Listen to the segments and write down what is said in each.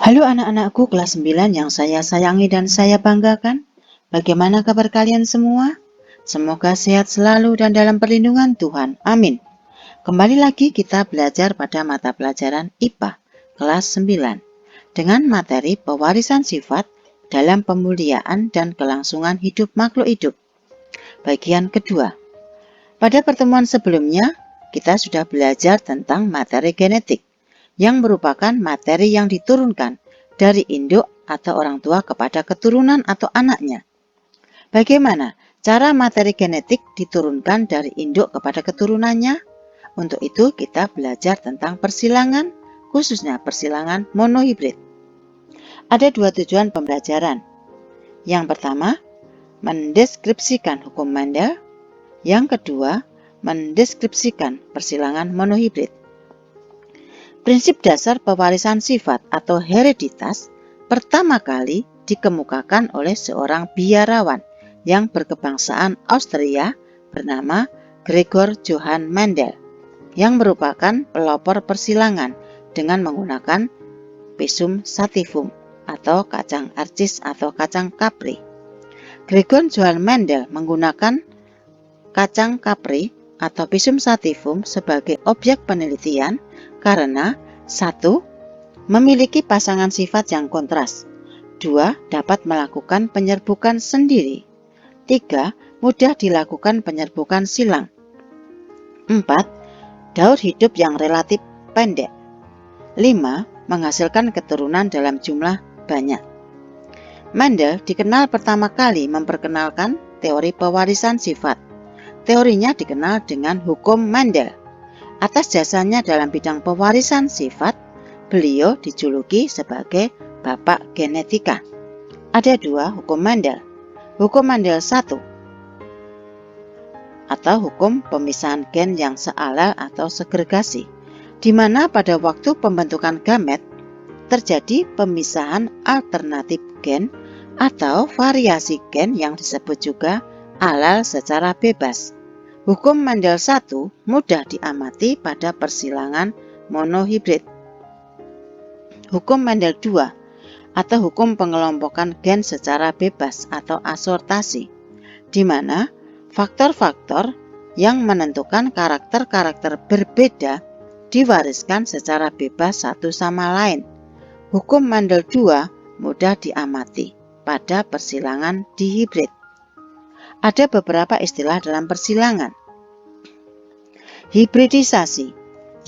Halo anak-anakku kelas 9 yang saya sayangi dan saya banggakan. Bagaimana kabar kalian semua? Semoga sehat selalu dan dalam perlindungan Tuhan. Amin. Kembali lagi kita belajar pada mata pelajaran IPA kelas 9 dengan materi pewarisan sifat dalam pemuliaan dan kelangsungan hidup makhluk hidup. Bagian kedua. Pada pertemuan sebelumnya, kita sudah belajar tentang materi genetik, yang merupakan materi yang diturunkan dari induk atau orang tua kepada keturunan atau anaknya. Bagaimana cara materi genetik diturunkan dari induk kepada keturunannya? Untuk itu kita belajar tentang persilangan, khususnya persilangan monohibrid. Ada dua tujuan pembelajaran. Yang pertama, mendeskripsikan hukum Mendel. Yang kedua, mendeskripsikan persilangan monohibrid. Prinsip dasar pewarisan sifat atau hereditas pertama kali dikemukakan oleh seorang biarawan yang berkebangsaan Austria bernama Gregor Johann Mendel yang merupakan pelopor persilangan dengan menggunakan Pisum sativum atau kacang arcis atau kacang kapri. Gregor Johann Mendel menggunakan kacang kapri atau Pisum sativum sebagai objek penelitian karena 1. Memiliki pasangan sifat yang kontras. 2. Dapat melakukan penyerbukan sendiri. 3. Mudah dilakukan penyerbukan silang. 4. Daur hidup yang relatif pendek. 5. Menghasilkan keturunan dalam jumlah banyak. Mendel dikenal pertama kali memperkenalkan teori pewarisan sifat. Teorinya dikenal dengan hukum Mendel. Atas jasanya dalam bidang pewarisan sifat, beliau dijuluki sebagai Bapak Genetika. Ada dua hukum Mendel. Hukum Mendel 1 atau hukum pemisahan gen yang sealel atau segregasi, di mana pada waktu pembentukan gamet terjadi pemisahan alternatif gen atau variasi gen yang disebut juga alel secara bebas. Hukum Mendel 1 mudah diamati pada persilangan monohibrid. Hukum Mendel 2 atau hukum pengelompokan gen secara bebas atau asortasi, di mana faktor-faktor yang menentukan karakter-karakter berbeda diwariskan secara bebas satu sama lain. Hukum Mendel 2 mudah diamati pada persilangan dihibrid. Ada beberapa istilah dalam persilangan. Hibridisasi,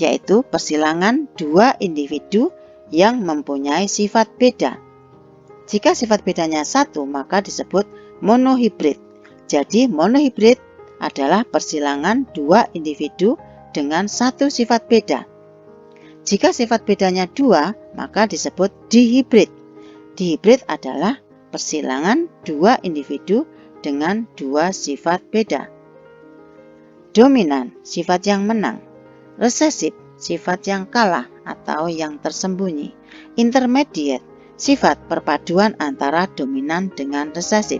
yaitu persilangan dua individu yang mempunyai sifat beda. Jika sifat bedanya satu, maka disebut monohibrid. Jadi monohibrid adalah persilangan dua individu dengan satu sifat beda. Jika sifat bedanya dua, maka disebut dihibrid. Dihibrid adalah persilangan dua individu dengan dua sifat beda. Dominan, sifat yang menang. Resesif, sifat yang kalah atau yang tersembunyi. Intermediate, sifat perpaduan antara dominan dengan resesif.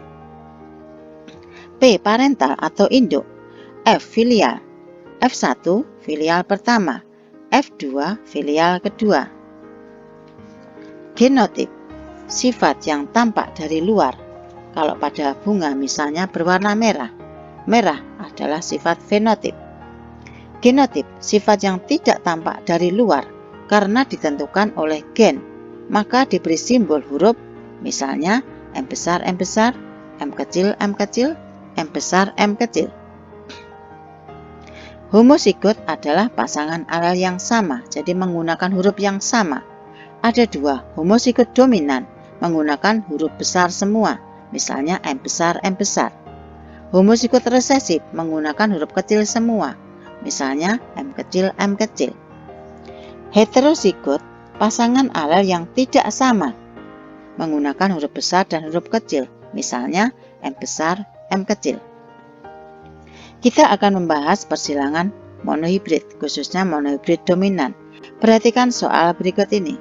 P. Parental atau induk. F. Filial. F1 filial pertama, F2 filial kedua. Genotip, sifat yang tampak dari luar. Kalau pada bunga misalnya berwarna merah, merah adalah sifat fenotip. Genotip, sifat yang tidak tampak dari luar karena ditentukan oleh gen, maka diberi simbol huruf, misalnya M besar, M besar, M kecil, M kecil, M besar, M kecil. Homozigot adalah pasangan alel yang sama, jadi menggunakan huruf yang sama. Ada dua, homozigot dominan menggunakan huruf besar semua, misalnya M besar, M besar. Homozigot resesif menggunakan huruf kecil semua, misalnya M kecil, M kecil. Heterozigot, pasangan alel yang tidak sama, menggunakan huruf besar dan huruf kecil, misalnya M besar, M kecil. Kita akan membahas persilangan monohibrid, khususnya monohibrid dominan. Perhatikan soal berikut ini.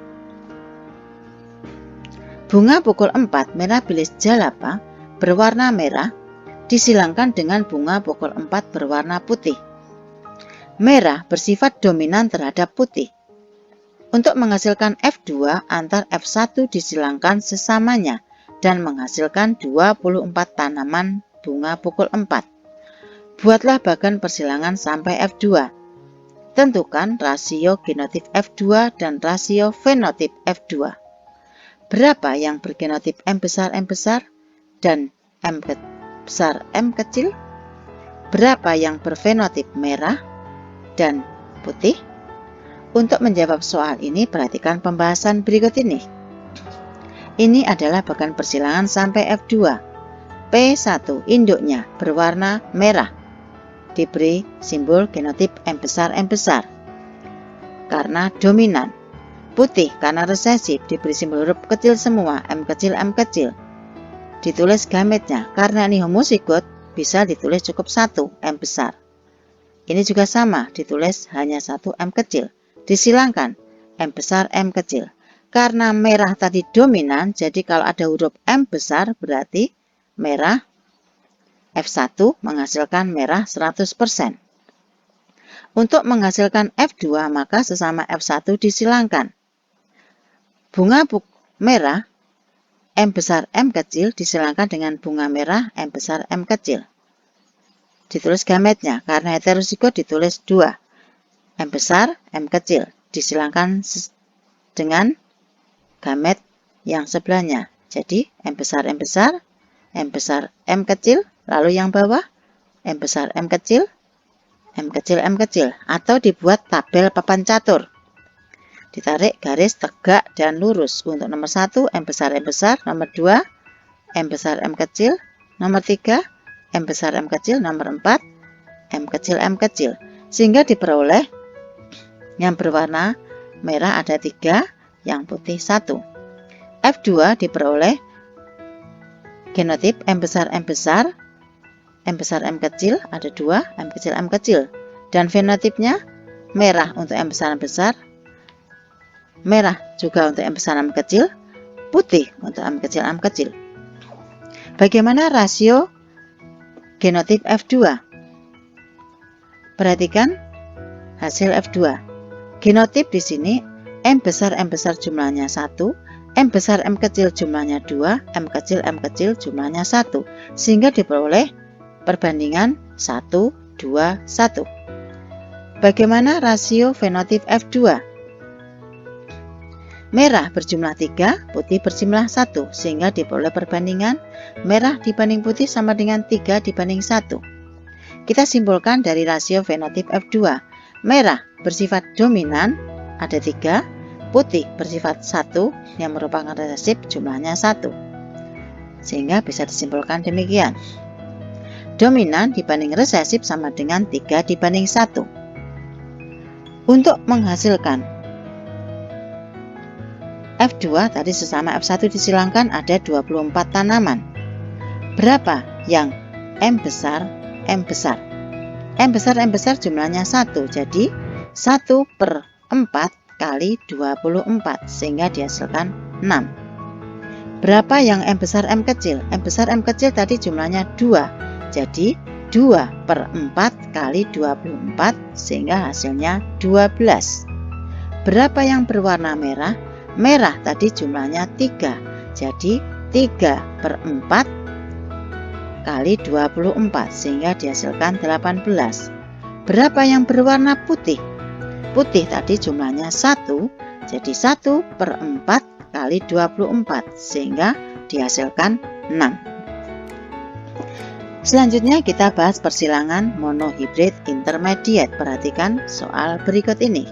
Bunga pukul 4 Mirabilis jalapa berwarna merah disilangkan dengan bunga pukul 4 berwarna putih. Merah bersifat dominan terhadap putih. Untuk menghasilkan F2 antar F1 disilangkan sesamanya dan menghasilkan 24 tanaman bunga pukul 4. Buatlah bagan persilangan sampai F2. Tentukan rasio genotip F2 dan rasio fenotip F2. Berapa yang bergenotip M besar dan M besar M kecil? Berapa yang berfenotip merah dan putih? Untuk menjawab soal ini, perhatikan pembahasan berikut ini. Ini adalah bagan persilangan sampai F2. P1 induknya berwarna merah. Diberi simbol genotip M besar karena dominan. Putih karena resesif, diberi simbol huruf kecil semua, M kecil. Ditulis gametnya, karena ini homozigot bisa ditulis cukup 1 M besar. Ini juga sama, ditulis hanya 1 M kecil. Disilangkan M besar M kecil. Karena merah tadi dominan, jadi kalau ada huruf M besar berarti merah F1 menghasilkan merah 100%. Untuk menghasilkan F2 maka sesama F1 disilangkan. Bunga merah M besar M kecil disilangkan dengan bunga merah M besar M kecil. Ditulis gametnya, karena heterozigot ditulis 2 M besar M kecil. Disilangkan dengan gamet yang sebelahnya. Jadi M besar M M kecil, lalu yang bawah M besar M kecil, atau dibuat tabel papan catur. Ditarik garis tegak dan lurus. Untuk nomor 1 M besar, nomor 2 M besar M kecil, nomor 3 M besar M kecil, nomor 4 M kecil. Sehingga diperoleh yang berwarna merah ada 3, yang putih 1. F2 diperoleh genotip M besar M M kecil ada 2, M kecil. Dan fenotipnya merah untuk M besar, merah juga untuk M besar M kecil, putih untuk M kecil. Bagaimana rasio genotip F2? Perhatikan hasil F2. Genotip di sini M besar jumlahnya 1, M besar M kecil jumlahnya 2, M kecil jumlahnya 1. Sehingga diperoleh perbandingan 1, 2, 1. Bagaimana rasio fenotip F2? Merah berjumlah 3, putih berjumlah 1, sehingga diperoleh perbandingan merah dibanding putih sama dengan 3 dibanding 1. Kita simpulkan dari rasio fenotip F2. Merah bersifat dominan ada 3, putih bersifat 1 yang merupakan resesif jumlahnya 1. Sehingga bisa disimpulkan demikian. Dominan dibanding resesif sama dengan 3 dibanding 1. Untuk menghasilkan F2 tadi sesama F1 disilangkan ada 24 tanaman. Berapa yang M besar? M besar jumlahnya 1, jadi 1/4 kali 24 sehingga dihasilkan 6. Berapa yang M besar M kecil? M besar M kecil tadi jumlahnya 2, jadi 2/4 kali 24 sehingga hasilnya 12. Berapa yang berwarna merah? Merah tadi jumlahnya 3, jadi 3/4 kali 24 sehingga dihasilkan 18. Berapa yang berwarna putih? Putih tadi jumlahnya 1, jadi 1/4 kali 24 sehingga dihasilkan 6. Selanjutnya kita bahas persilangan monohibrid intermediate. Perhatikan soal berikut ini.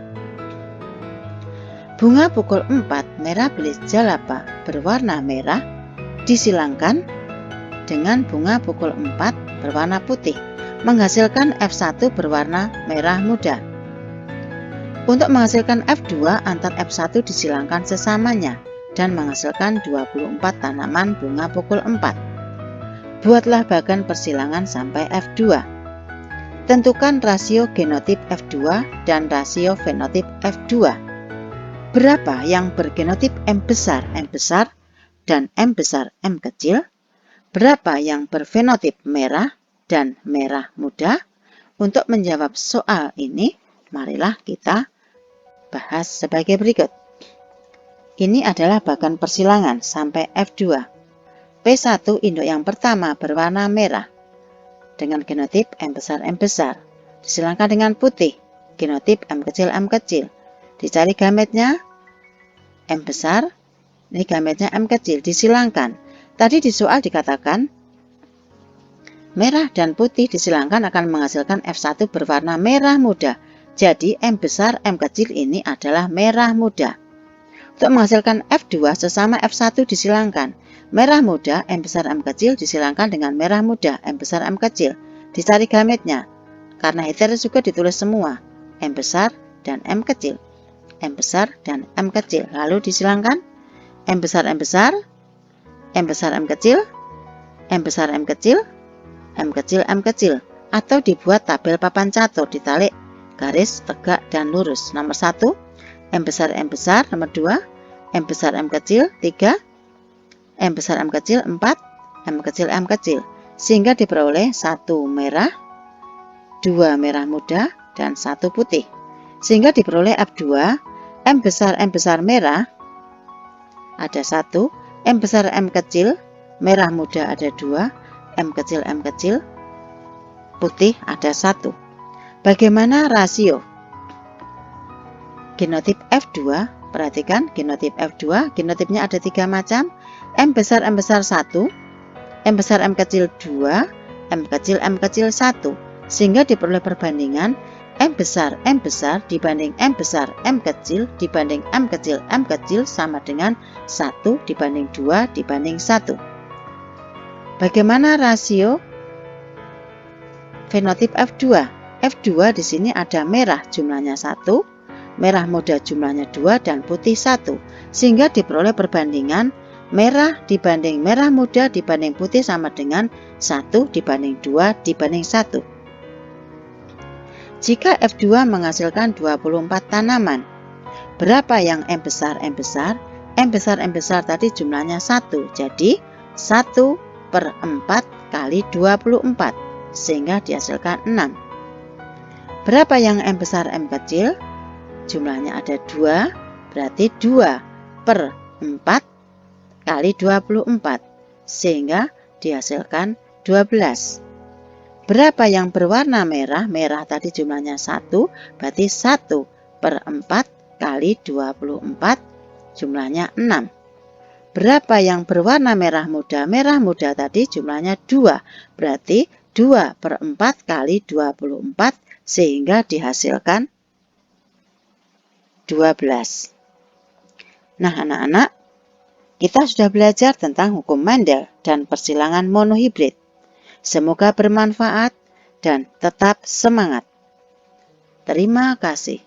Bunga pukul 4 merah belis jalapa berwarna merah disilangkan dengan bunga pukul 4 berwarna putih, menghasilkan F1 berwarna merah muda. Untuk menghasilkan F2 antar F1 disilangkan sesamanya dan menghasilkan 24 tanaman bunga pukul 4. Buatlah bagan persilangan sampai F2. Tentukan rasio genotip F2 dan rasio fenotip F2. Berapa yang bergenotip M besar dan M besar M kecil? Berapa yang berfenotip merah dan merah muda? Untuk menjawab soal ini, marilah kita bahas sebagai berikut. Ini adalah bagan persilangan sampai F2. P1 induk yang pertama berwarna merah dengan genotip M besar M besar. Disilangkan dengan putih, genotip M kecil M kecil. Dicari gametnya M besar, ini gametnya M kecil, disilangkan. Tadi di soal dikatakan merah dan putih disilangkan akan menghasilkan F1 berwarna merah muda. Jadi M besar M kecil ini adalah merah muda. Untuk menghasilkan F2 sesama F1 disilangkan. Merah muda M besar M kecil disilangkan dengan merah muda M besar M kecil. Dicari gametnya. Karena heterozigot ditulis semua M besar dan M kecil. M besar dan M kecil. Lalu disilangkan M besar M besar, M besar M kecil, M besar M kecil, M kecil M kecil. Atau dibuat tabel papan catur ditalik garis tegak dan lurus. Nomor 1 M besar M besar, nomor 2 M besar M kecil, 3 M besar M kecil, 4 M kecil M kecil. Sehingga diperoleh 1 merah, 2 merah muda, dan 1 putih. Sehingga diperoleh F2 M besar merah ada 1, M besar M kecil merah muda ada 2, M kecil putih ada 1. Bagaimana rasio genotip F2? Perhatikan genotip F2, genotipnya ada 3 macam. M besar M besar 1, M besar M kecil 2, M kecil 1. Sehingga diperoleh perbandingan M besar dibanding M besar M kecil dibanding M kecil sama dengan 1 dibanding 2 dibanding 1. Bagaimana rasio fenotip F2? F2 di sini ada merah jumlahnya 1, merah muda jumlahnya 2, dan putih 1. Sehingga diperoleh perbandingan merah dibanding merah muda dibanding putih sama dengan 1 dibanding 2 dibanding 1. Jika F2 menghasilkan 24 tanaman, berapa yang M besar M besar? M besar M besar tadi jumlahnya 1, jadi 1/4 kali 24, sehingga dihasilkan 6. Berapa yang M besar M kecil? Jumlahnya ada 2, berarti 2/4 kali 24, sehingga dihasilkan 12. Berapa yang berwarna merah? Merah tadi jumlahnya 1, berarti 1/4 kali 24, jumlahnya 6. Berapa yang berwarna merah muda? Merah muda tadi jumlahnya 2, berarti 2/4 kali 24, sehingga dihasilkan 12. Nah anak-anak, kita sudah belajar tentang hukum Mendel dan persilangan monohibrid. Semoga bermanfaat dan tetap semangat. Terima kasih.